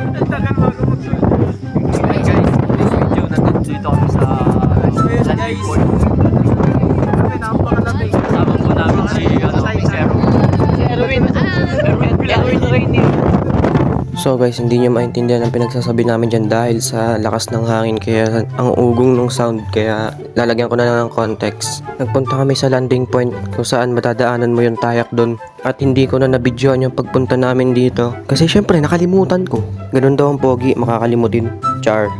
Ang tagal bago magsulat. Hey guys, this video nandito kami sa Landing Point. Napakalamig. Kasama po namin si Erwin. Erwin Rainier. So guys, hindi nyo maintindihan ang pinagsasabi namin dyan dahil sa lakas ng hangin kaya ang ugong ng sound kaya lalagyan ko na lang ng context. Nagpunta kami sa landing point kung saan matadaanan mo yung tayak doon at hindi ko na nabidyoan yung pagpunta namin dito kasi syempre nakalimutan ko. Ganun daw ang pogi, makakalimutin. Char.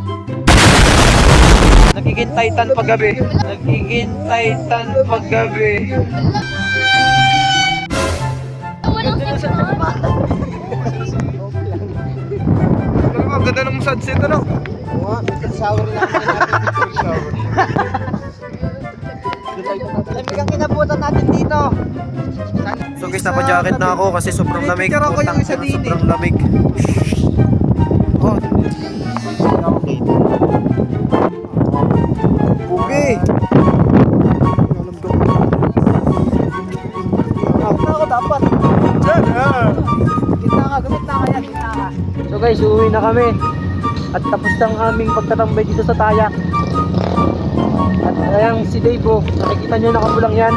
Nagiging Titan paggabi. Nagiging Titan paggabi. Ang ganda ng sunset, ano? Oo, may shower lang. Lamig ang kinabutan natin dito. So guys, napa-jacket na ako kasi sobrang lamig. Picture ako yung isa din eh. Sobrang lamig. Oh. Pugi! Ako dapat. Diyan ah! Gitna ka, gamit na kaya, gitna ka. So guys, uuwi na kami. At tapos ng aming pagtatambay dito sa Tayak. At ayan si Dave, oh. Nakikita nyo nakabulang yan.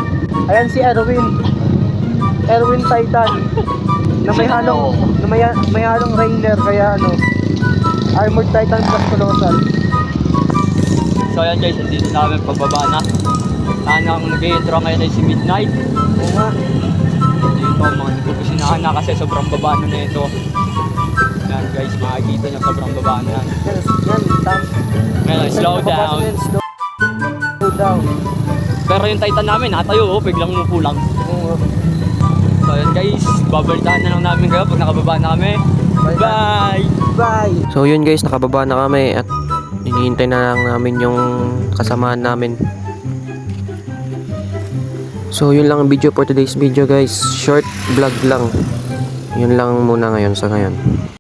Ayan si Erwin. Erwin Titan. Na may halong Rainier, kaya ano, Armored Titan plus Colossal. So ayan guys, nandito na kami pagbaba na. Ang nag-i-intro ngayon ay si Midnight. Oo nga. Dito mga nagpupusinahan na kasi sobrang baba na ito. Yan guys, makikita nyo sobrang baba na yan. Yan, Ngayon, slow down. Slow down. Pero yung Titan namin, natayo, biglang umupo lang. Oo. So ayan guys, babalitaan na lang namin kayo pag nakababa na kami. Bye! Bye! So yun guys, nakababa na kami at hinihintay na lang namin yung kasamaan namin. So yun lang ang video for today's video guys. Short vlog lang. Yun lang muna ngayon sa ngayon.